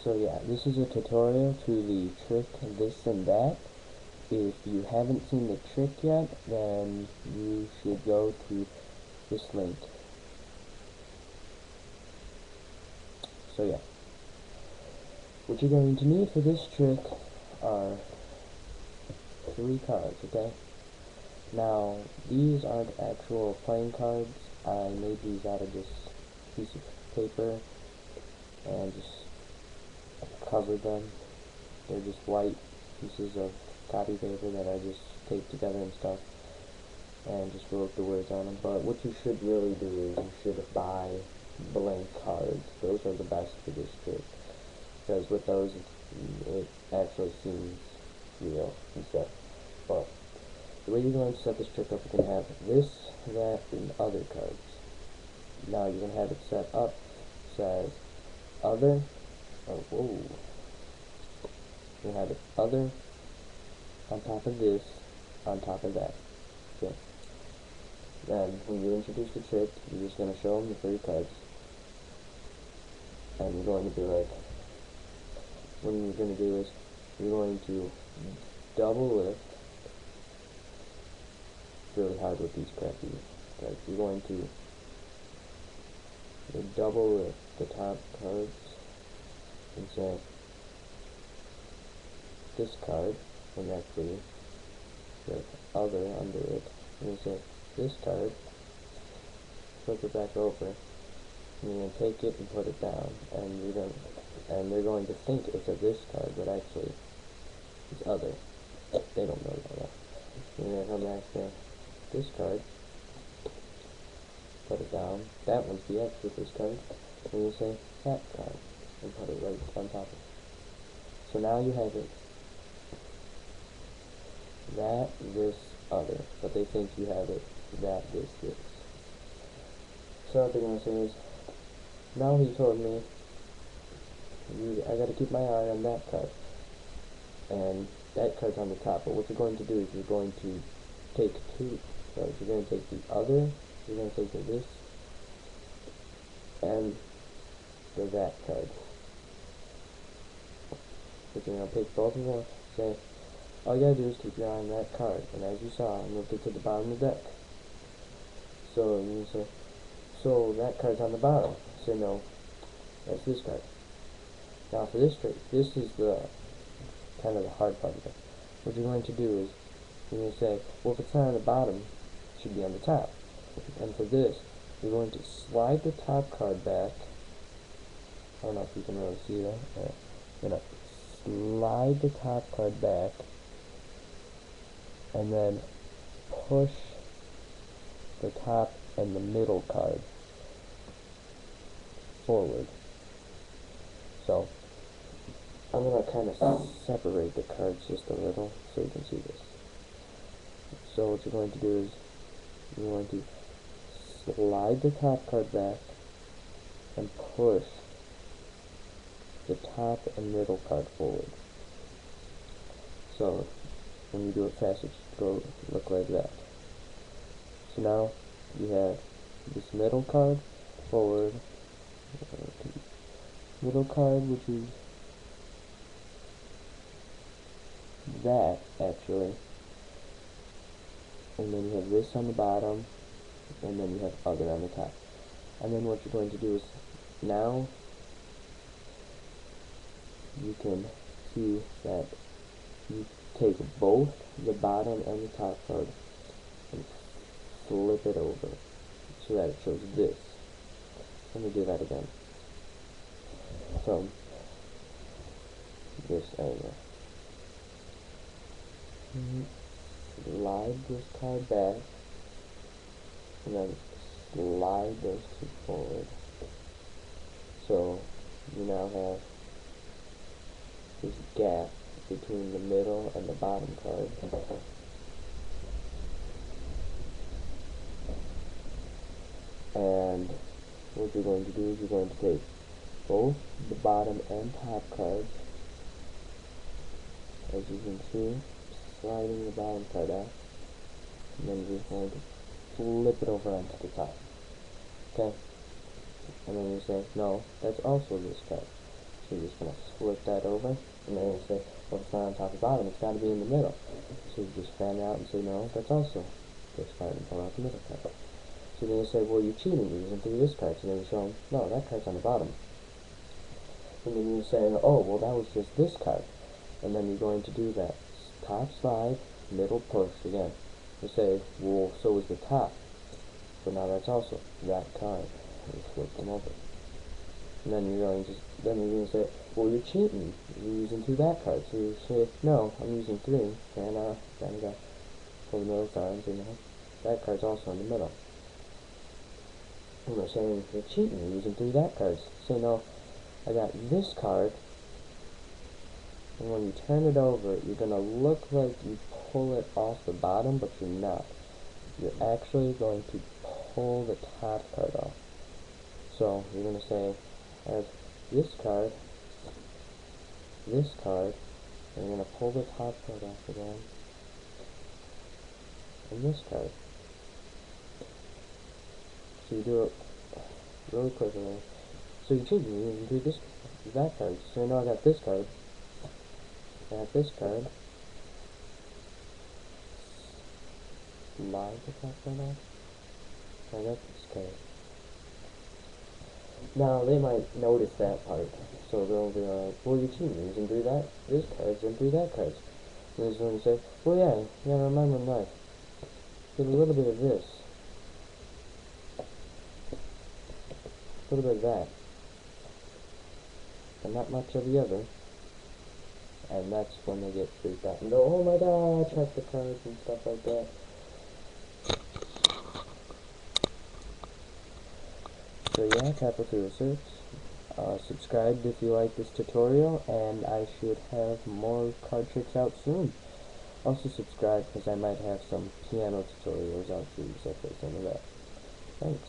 So yeah, this is a tutorial to the trick this and that. If you haven't seen the trick yet, then you should go to this link. So yeah, what you're going to need for this trick are 3 cards, okay? Now, these aren't actual playing cards. I made these out of this piece of paper and just covered them. They're just white pieces of copy paper that I just taped together and stuff, and just wrote the words on them. But what you should really do is you should buy blank cards. Those are the best for this trick, because with those it actually seems real and stuff. But the way you're going to set this trick up, you're going to have this, that, and other cards. Now you're going to have it set up, says other, oh, whoa. You're going to have it other on top of this, on top of that. Okay. Then when you introduce the trick, you're just going to show them the 3 cards. And you're going to be like, what you're going to do is, you're going to double lift, really hard with these crappy cards. You're going to double lift the top cards and say this card, and actually the other under it, and you say this card, flip it back over, and you're going to take it and put it down, and they're going to think it's a this card, but actually it's other. They don't know that. You're going to come back to this card, put it down, that one's the X with this card, and you say that card, and put it right on top of it. So now you have it that, this, other, but they think you have it that, this. So what they're going to say is, now he told me I got to keep my eye on that card, and that card's on the top. But what you're going to do is you're going to take 2 cards. You're going to take the other, you're going to take the this, and the that card. But you're going to pick both of them, say, all you gotta do is keep your eye on that card, and as you saw, I moved it to the bottom of the deck. So you say, so that card's on the bottom. Say no, that's this card. Now for this trick, this is the kind of the hard part of it. What you're going to do is, you're going to say, well, if it's not on the bottom, it should be on the top. And for this, you're going to slide the top card back. I don't know if you can really see that. You're going to slide the top card back, and then push the top and the middle card forward. So I'm going to kind of separate the cards just a little so you can see this. So what you're going to do is you're going to slide the top card back and push the top and middle card forward. So when you do it fast, it should look like that. So now you have this middle card forward, middle card, which is that actually, and then you have this on the bottom, and then you have other on the top. And then what you're going to do is, now you can see that you take both the bottom and the top card and flip it over so that it shows this. Let me do that again. From this angle. Slide this card back, and then slide those 2 forward. So you now have this gap between the middle and the bottom card. And what you're going to do is you're going to take both the bottom and top cards, as you can see, sliding the bottom card out, and then you're just going to flip it over onto the top. Okay? And then you say, no, that's also this card. So you're just going to flip that over, and then you say, well, it's not on top or bottom, it's got to be in the middle. So you just fan out and say, no, that's also this card, and pull out the middle card. So then you say, well, you're cheating, you're using 3 this cards, and then you show them, no, that card's on the bottom. And then you say, oh, well, that was just this card. And then you're going to do that top slide, middle push again. You say, well, so was the top. So now that's also that card. You flip them over. And then you're going to say, well, you're cheating. You're using 2 that cards. So you say, no, I'm using 3. And then you got pull the middle cards, you know. That card's also in the middle. And we're saying, you're cheating. You're using 3 that cards. Say, no, I got this card. And when you turn it over, you're going to look like you pull it off the bottom, but you're not. You're actually going to pull the top card off. So you're going to say, I have this card, and you're going to pull the top card off again, and this card. So you do it really quickly. So you choose, you do this, that card. So now I got this card, I have this card, slide the top card off, I got this card. Now, they might notice that part, so they'll be like, well, you're cheating, you can do that, this cards, and do that cards. And this one say, well, yeah, you gotta remember in life, get a little bit of this, a little bit of that, and not much of the other, and that's when they get freaked out and go, oh my god, check the cards and stuff like that. So yeah, Capital 206. Subscribe if you like this tutorial, and I should have more card tricks out soon. Also subscribe because I might have some piano tutorials out too, so play some of that. Thanks.